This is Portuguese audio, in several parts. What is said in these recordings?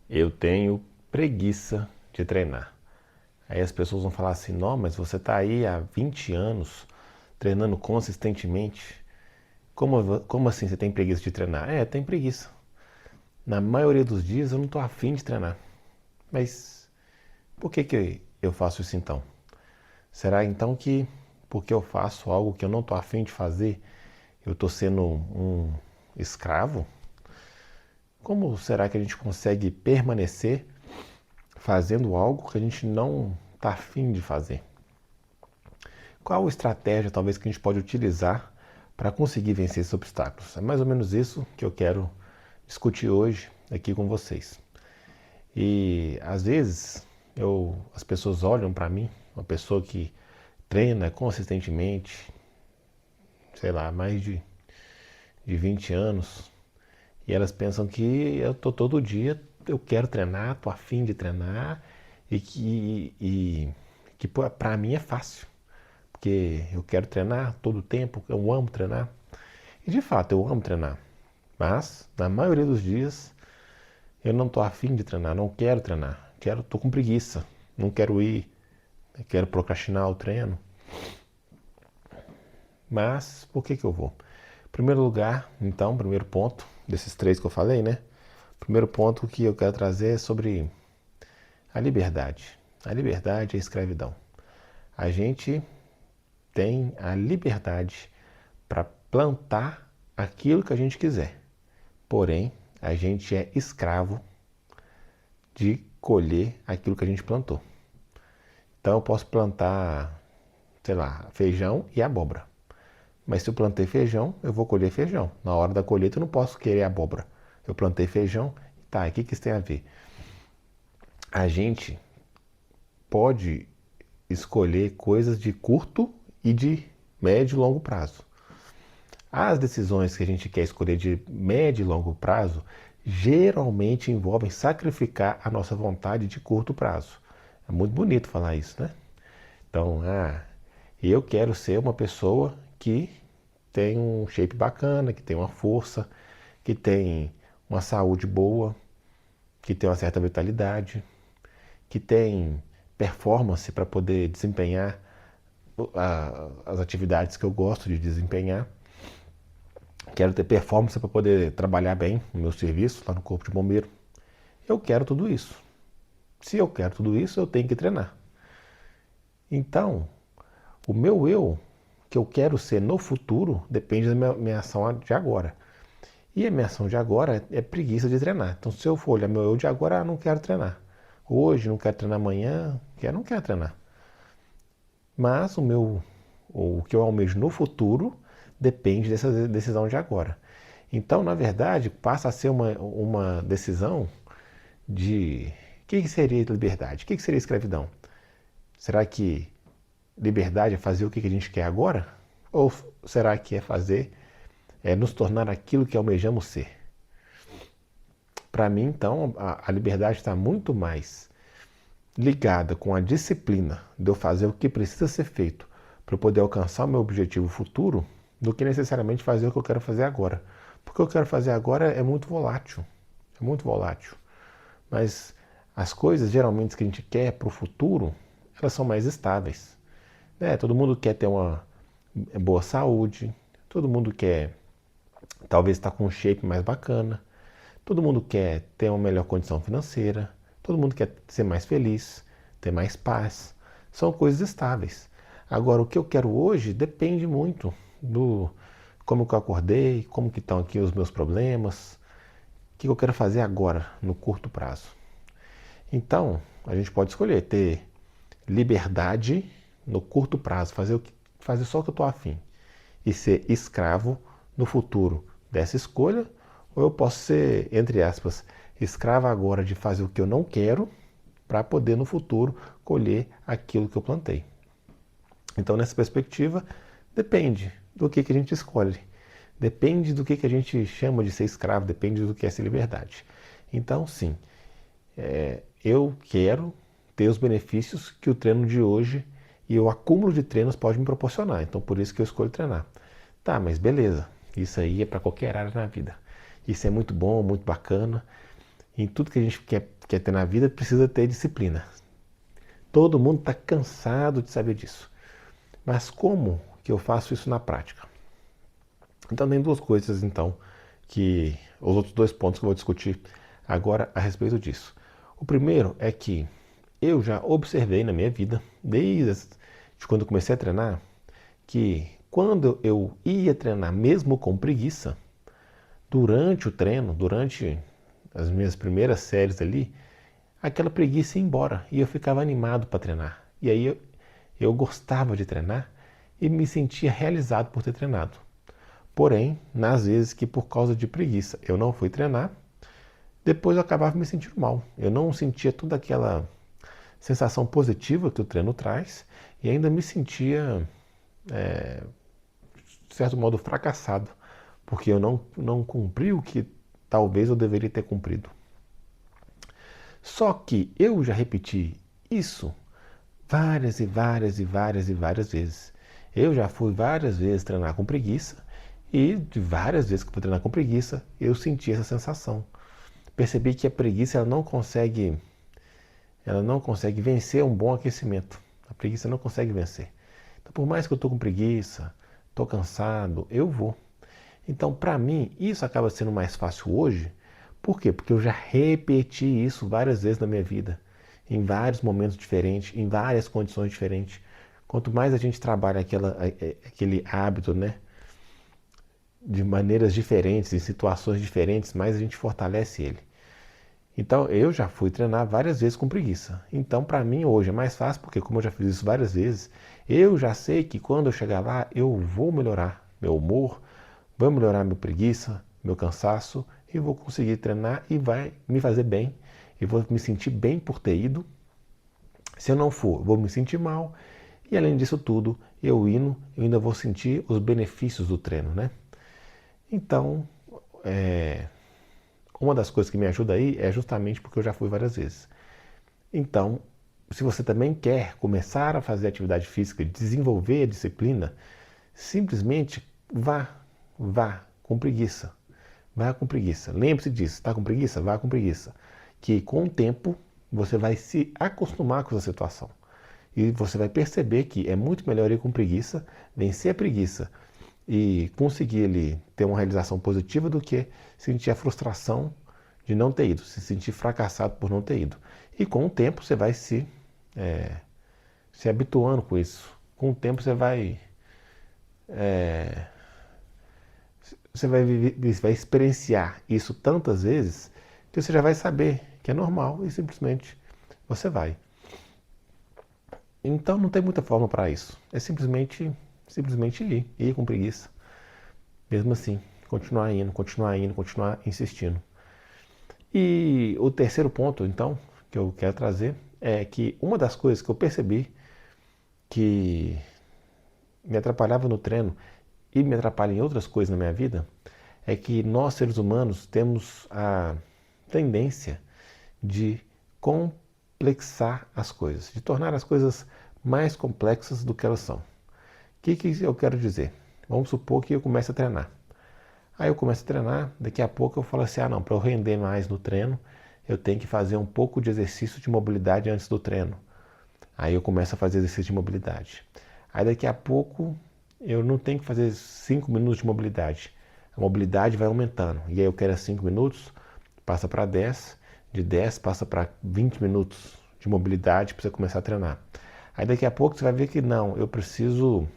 Eu tenho preguiça de treinar. Aí as pessoas vão falar assim, não, mas você está aí há 20 anos treinando consistentemente. Como assim você tem preguiça de treinar? É, tem preguiça. Na maioria dos dias eu não estou afim de treinar. Mas por que eu faço isso então? Será então que porque eu faço algo que eu não estou afim de fazer, eu estou sendo um escravo? Como será que a gente consegue permanecer fazendo algo que a gente não está afim de fazer? Qual estratégia talvez que a gente pode utilizar para conseguir vencer esses obstáculos? É mais ou menos isso que eu quero discutir hoje aqui com vocês. E às vezes as pessoas olham para mim, uma pessoa que treina consistentemente, sei lá, de 20 anos, e elas pensam que eu tô todo dia, eu quero treinar, tô afim de treinar, e que para mim é fácil, porque eu quero treinar todo o tempo, eu amo treinar. E de fato, eu amo treinar. Mas, na maioria dos dias, eu não tô afim de treinar, não quero treinar. Tô com preguiça, não quero ir, quero procrastinar o treino. Mas, por que eu vou? Primeiro lugar, então, primeiro ponto, desses três que eu falei, né? Primeiro ponto que eu quero trazer é sobre a liberdade. A liberdade é a escravidão. A gente tem a liberdade para plantar aquilo que a gente quiser. Porém, a gente é escravo de colher aquilo que a gente plantou. Então eu posso plantar, sei lá, feijão e abóbora. Mas se eu plantei feijão, eu vou colher feijão. Na hora da colheita eu não posso querer abóbora. Eu plantei feijão, tá, e o que isso tem a ver? A gente pode escolher coisas de curto e de médio e longo prazo. As decisões que a gente quer escolher de médio e longo prazo geralmente envolvem sacrificar a nossa vontade de curto prazo. É muito bonito falar isso, né? Então, eu quero ser uma pessoa que tem um shape bacana, que tem uma força, que tem uma saúde boa, que tem uma certa vitalidade, que tem performance para poder desempenhar as atividades que eu gosto de desempenhar. Quero ter performance para poder trabalhar bem no meu serviço lá no Corpo de Bombeiro. Eu quero tudo isso. Se eu quero tudo isso, eu tenho que treinar. Então, o meu eu, que eu quero ser no futuro, depende da minha ação de agora. E a minha ação de agora é preguiça de treinar. Então, se eu for olhar meu eu de agora, não quero treinar. Hoje, não quero treinar amanhã, não quero treinar. Mas o que eu almejo no futuro depende dessa decisão de agora. Então, na verdade, passa a ser uma decisão de o que seria liberdade? O que seria escravidão? Será que liberdade é fazer o que a gente quer agora? Ou será que é nos tornar aquilo que almejamos ser? Para mim, então, a liberdade está muito mais ligada com a disciplina de eu fazer o que precisa ser feito para eu poder alcançar o meu objetivo futuro do que necessariamente fazer o que eu quero fazer agora. Porque o que eu quero fazer agora é muito volátil. É muito volátil. Mas as coisas geralmente que a gente quer para o futuro, elas são mais estáveis. Né? Todo mundo quer ter uma boa saúde, todo mundo quer talvez estar com um shape mais bacana, todo mundo quer ter uma melhor condição financeira, todo mundo quer ser mais feliz, ter mais paz. São coisas estáveis. Agora, o que eu quero hoje depende muito do como que eu acordei, como que estão aqui os meus problemas, o que eu quero fazer agora, no curto prazo. Então, a gente pode escolher ter liberdade no curto prazo, fazer só o que eu estou afim, e ser escravo no futuro dessa escolha, ou eu posso ser, entre aspas, escravo agora de fazer o que eu não quero, para poder no futuro colher aquilo que eu plantei. Então, nessa perspectiva, depende do que a gente escolhe. Depende do que a gente chama de ser escravo, depende do que é ser liberdade. Então, sim, eu quero ter os benefícios que o treino de hoje e o acúmulo de treinos pode me proporcionar. Então, por isso que eu escolho treinar. Tá, mas beleza. Isso aí é para qualquer área na vida. Isso é muito bom, muito bacana. em tudo que a gente quer ter na vida, precisa ter disciplina. Todo mundo está cansado de saber disso. Mas como que eu faço isso na prática? Então tem duas coisas então que os outros dois pontos que eu vou discutir agora a respeito disso. O primeiro é que eu já observei na minha vida, desde quando eu comecei a treinar, que quando eu ia treinar mesmo com preguiça, durante o treino, durante as minhas primeiras séries ali, aquela preguiça ia embora e eu ficava animado para treinar. E aí eu gostava de treinar e me sentia realizado por ter treinado. Porém, nas vezes que por causa de preguiça eu não fui treinar, depois eu acabava me sentindo mal. Eu não sentia toda aquela sensação positiva que o treino traz e ainda me sentia, de certo modo, fracassado, porque eu não cumpri o que talvez eu deveria ter cumprido. Só que eu já repeti isso várias e várias e várias e várias vezes. Eu já fui várias vezes treinar com preguiça e de várias vezes que eu fui treinar com preguiça, eu senti essa sensação. Percebi que a preguiça ela não consegue vencer um bom aquecimento. A preguiça não consegue vencer. Então, por mais que eu estou com preguiça, estou cansado, eu vou. Então, para mim, isso acaba sendo mais fácil hoje. Por quê? Porque eu já repeti isso várias vezes na minha vida, em vários momentos diferentes, em várias condições diferentes. Quanto mais a gente trabalha aquele hábito, né, de maneiras diferentes, em situações diferentes, mais a gente fortalece ele. Então, eu já fui treinar várias vezes com preguiça. Então, para mim, hoje é mais fácil, porque como eu já fiz isso várias vezes, eu já sei que quando eu chegar lá, eu vou melhorar meu humor, vou melhorar minha preguiça, meu cansaço, e vou conseguir treinar e vai me fazer bem. Eu vou me sentir bem por ter ido. Se eu não for, vou me sentir mal. E além disso tudo, eu ainda vou sentir os benefícios do treino, né? Então, uma das coisas que me ajuda aí é justamente porque eu já fui várias vezes. Então, se você também quer começar a fazer atividade física, desenvolver a disciplina, simplesmente vá com preguiça. Vá com preguiça. Lembre-se disso, está com preguiça? Vá com preguiça. Que com o tempo você vai se acostumar com essa situação. E você vai perceber que é muito melhor ir com preguiça, vencer a preguiça e conseguir ali ter uma realização positiva do que sentir a frustração de não ter ido, se sentir fracassado por não ter ido. E com o tempo você vai se habituando com isso. Com o tempo você vai experienciar isso tantas vezes que você já vai saber que é normal e simplesmente você vai. Então não tem muita forma para isso. É simplesmente ir com preguiça. Mesmo assim, continuar indo, continuar insistindo. E o terceiro ponto, então, que eu quero trazer é que uma das coisas que eu percebi que me atrapalhava no treino e me atrapalha em outras coisas na minha vida é que nós, seres humanos, temos a tendência de complexar as coisas, de tornar as coisas mais complexas do que elas são. O que eu quero dizer? Vamos supor que eu comece a treinar. Aí eu começo a treinar, daqui a pouco eu falo assim, não, para eu render mais no treino, eu tenho que fazer um pouco de exercício de mobilidade antes do treino. Aí eu começo a fazer exercício de mobilidade. Aí daqui a pouco eu não tenho que fazer 5 minutos de mobilidade. A mobilidade vai aumentando. E aí eu quero 5 minutos, passa para 10, de 10 passa para 20 minutos de mobilidade para você começar a treinar. Aí daqui a pouco você vai ver que não, eu preciso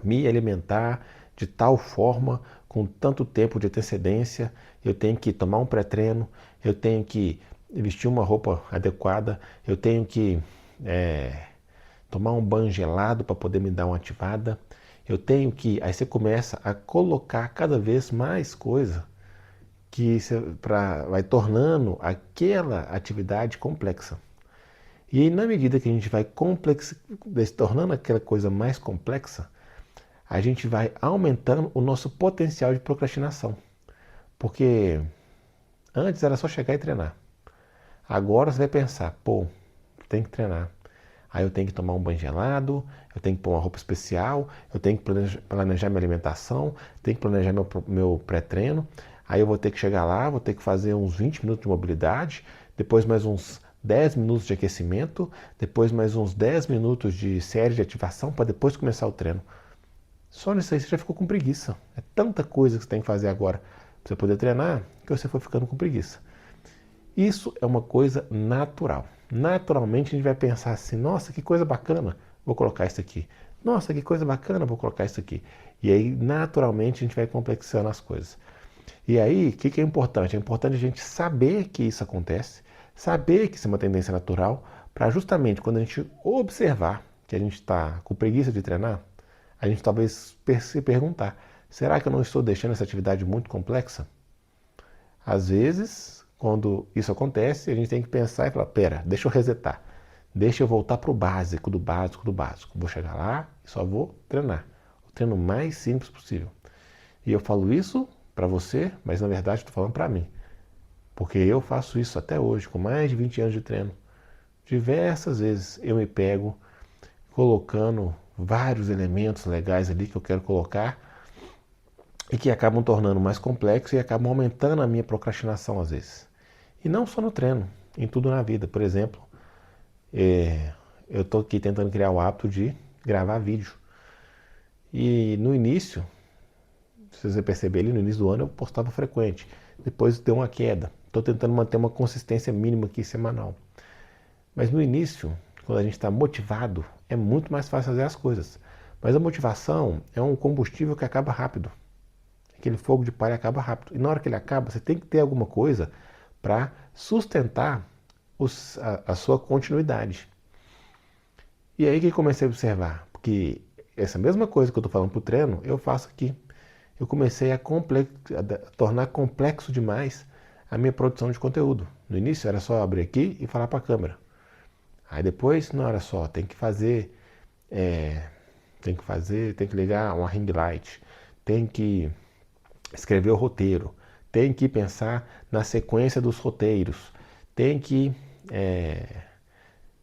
me alimentar de tal forma, com tanto tempo de antecedência, eu tenho que tomar um pré-treino, eu tenho que vestir uma roupa adequada, eu tenho que tomar um banho gelado para poder me dar uma ativada, eu tenho que... Aí você começa a colocar cada vez mais coisa que vai tornando aquela atividade complexa. E aí, na medida que a gente vai tornando aquela coisa mais complexa, a gente vai aumentando o nosso potencial de procrastinação. Porque antes era só chegar e treinar. Agora você vai pensar, pô, tem que treinar. Aí eu tenho que tomar um banho gelado, eu tenho que pôr uma roupa especial, eu tenho que planejar minha alimentação, tenho que planejar meu pré-treino. Aí eu vou ter que chegar lá, vou ter que fazer uns 20 minutos de mobilidade, depois mais uns 10 minutos de aquecimento, depois mais uns 10 minutos de série de ativação para depois começar o treino. Só nisso aí você já ficou com preguiça. É tanta coisa que você tem que fazer agora para você poder treinar que você foi ficando com preguiça. Isso é uma coisa natural. Naturalmente a gente vai pensar assim, nossa, que coisa bacana, vou colocar isso aqui. Nossa, que coisa bacana, vou colocar isso aqui. E aí, naturalmente, a gente vai complexando as coisas. E aí, o que é importante? É importante a gente saber que isso acontece, saber que isso é uma tendência natural, para justamente quando a gente observar que a gente está com preguiça de treinar, a gente talvez se perguntar, será que eu não estou deixando essa atividade muito complexa? Às vezes, quando isso acontece, a gente tem que pensar e falar, pera, deixa eu resetar. Deixa eu voltar para o básico, do básico, do básico. Vou chegar lá e só vou treinar. O treino mais simples possível. E eu falo isso para você, mas na verdade estou falando para mim. Porque eu faço isso até hoje, com mais de 20 anos de treino. Diversas vezes eu me pego colocando vários elementos legais ali que eu quero colocar e que acabam tornando mais complexo e acabam aumentando a minha procrastinação às vezes. E não só no treino, em tudo na vida. Por exemplo, eu estou aqui tentando criar o hábito de gravar vídeo. E no início, se você perceber ali, no início do ano eu postava frequente. Depois deu uma queda. Estou tentando manter uma consistência mínima aqui semanal. Mas no início, quando a gente está motivado, é muito mais fácil fazer as coisas. Mas a motivação é um combustível que acaba rápido. Aquele fogo de palha acaba rápido. E na hora que ele acaba, você tem que ter alguma coisa para sustentar a sua continuidade. E aí que eu comecei a observar, porque essa mesma coisa que eu estou falando para o treino, eu faço aqui. Eu comecei a tornar complexo demais a minha produção de conteúdo. No início era só abrir aqui e falar para a câmera. Aí depois, não era só, tem que fazer, tem que ligar uma ring light, tem que escrever o roteiro, tem que pensar na sequência dos roteiros, tem que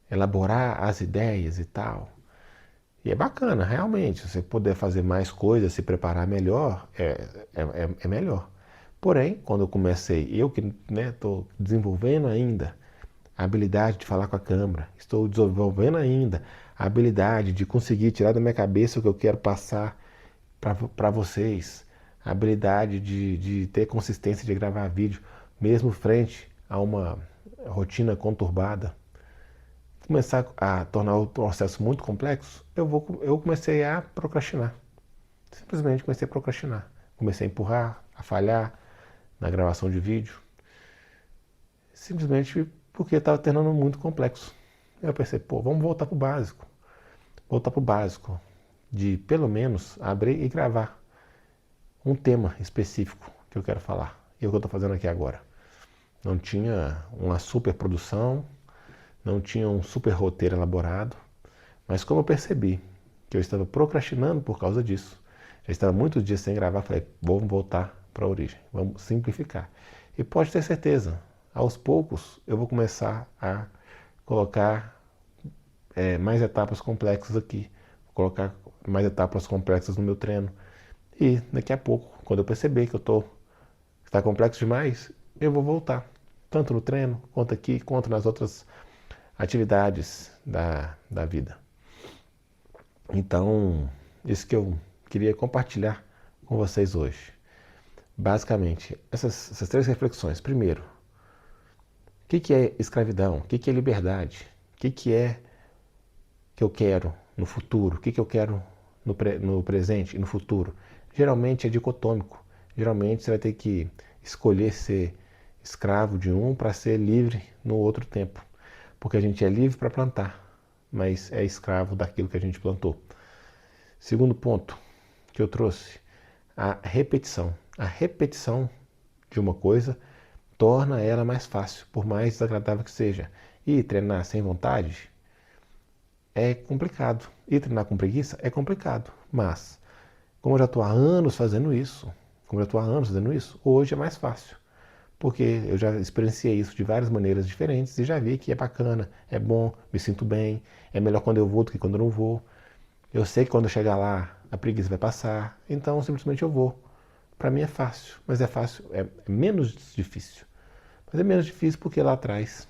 elaborar as ideias e tal. E é bacana, realmente, você poder fazer mais coisas, se preparar melhor, é melhor. Porém, quando eu comecei, eu que estou desenvolvendo ainda a habilidade de falar com a câmera, estou desenvolvendo ainda a habilidade de conseguir tirar da minha cabeça o que eu quero passar para vocês, a habilidade de ter consistência de gravar vídeo, mesmo frente a uma rotina conturbada, começar a tornar o processo muito complexo, eu comecei a procrastinar. Simplesmente comecei a procrastinar. Comecei a empurrar, a falhar na gravação de vídeo. Simplesmente porque estava tornando muito complexo. Eu pensei, pô, vamos voltar para o básico. Voltar para o básico. De pelo menos abrir e gravar um tema específico que eu quero falar. E é o que eu estou fazendo aqui agora. Não tinha uma super produção, não tinha um super roteiro elaborado, mas como eu percebi que eu estava procrastinando por causa disso, já estava muitos dias sem gravar, falei, vamos voltar para a origem, vamos simplificar. E pode ter certeza, aos poucos eu vou começar a colocar mais etapas complexas aqui, vou colocar mais etapas complexas no meu treino. E daqui a pouco, quando eu perceber que está complexo demais, eu vou voltar, tanto no treino, quanto aqui, quanto nas outras atividades da vida. Então, isso que eu queria compartilhar com vocês hoje. Basicamente, essas três reflexões. Primeiro, o que é escravidão? O que é liberdade? O que é que eu quero no futuro? O que eu quero no presente e no futuro? Geralmente é dicotômico. Geralmente você vai ter que escolher ser escravo de um para ser livre no outro tempo. Porque a gente é livre para plantar, mas é escravo daquilo que a gente plantou. Segundo ponto que eu trouxe, a repetição. A repetição de uma coisa torna ela mais fácil, por mais desagradável que seja. E treinar sem vontade é complicado. E treinar com preguiça é complicado. Mas, como eu já estou há anos fazendo isso, hoje é mais fácil. Porque eu já experienciei isso de várias maneiras diferentes e já vi que é bacana, é bom, me sinto bem, é melhor quando eu vou do que quando eu não vou. Eu sei que quando eu chegar lá, a preguiça vai passar, então simplesmente eu vou. Para mim é fácil, mas é fácil, é menos difícil. Mas é menos difícil porque lá atrás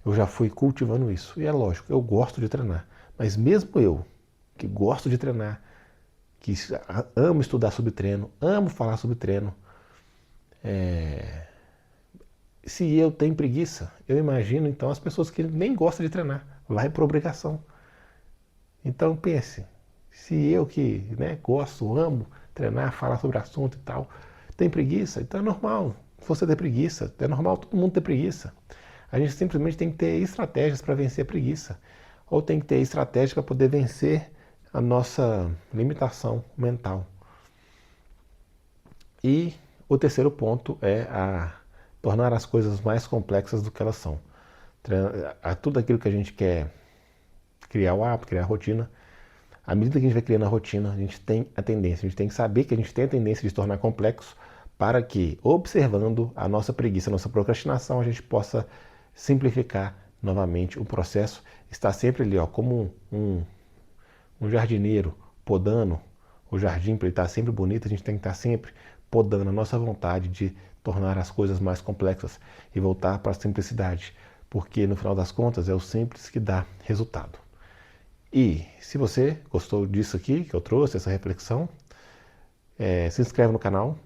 eu já fui cultivando isso. E é lógico, eu gosto de treinar. Mas mesmo eu, que gosto de treinar, que amo estudar sobre treino, amo falar sobre treino, se eu tenho preguiça, eu imagino então as pessoas que nem gostam de treinar, vai por obrigação. Então pense, se eu que gosto, amo treinar, falar sobre assunto e tal, tem preguiça, então é normal. Se você ter preguiça, é normal todo mundo ter preguiça. A gente simplesmente tem que ter estratégias para vencer a preguiça. Ou tem que ter estratégia para poder vencer a nossa limitação mental. E o terceiro ponto é a tornar as coisas mais complexas do que elas são. Tudo aquilo que a gente quer criar o hábito, criar a rotina, à medida que a gente vai criando a rotina, a gente tem a tendência, a gente tem que saber que a gente tem a tendência de se tornar complexo para que, observando a nossa preguiça, a nossa procrastinação, a gente possa simplificar novamente o processo. Está sempre ali, ó, como um jardineiro podando o jardim para ele estar sempre bonito, a gente tem que estar sempre podando a nossa vontade de tornar as coisas mais complexas e voltar para a simplicidade, porque no final das contas é o simples que dá resultado. E se você gostou disso aqui, que eu trouxe, essa reflexão, se inscreve no canal,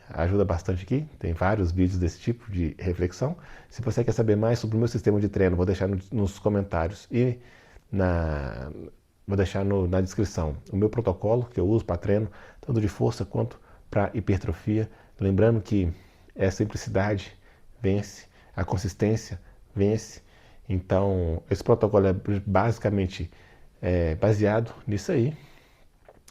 ajuda bastante aqui, tem vários vídeos desse tipo de reflexão. Se você quer saber mais sobre o meu sistema de treino, vou deixar nos comentários e vou deixar na descrição o meu protocolo que eu uso para treino, tanto de força quanto para hipertrofia. Lembrando que a simplicidade vence, a consistência vence. Então, esse protocolo é basicamente baseado nisso aí.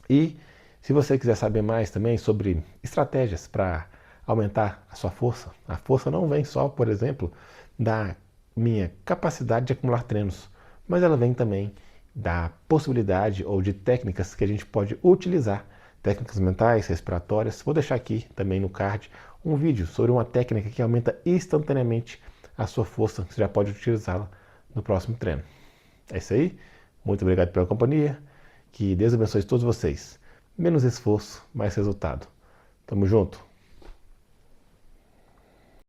E se você quiser saber mais também sobre estratégias para aumentar a sua força, a força não vem só, por exemplo, da minha capacidade de acumular treinos, mas ela vem também da possibilidade ou de técnicas que a gente pode utilizar, técnicas mentais, respiratórias. Vou deixar aqui também no card um vídeo sobre uma técnica que aumenta instantaneamente a sua força, você já pode utilizá-la no próximo treino. É isso aí, muito obrigado pela companhia, que Deus abençoe todos vocês. Menos esforço, mais resultado. Tamo junto.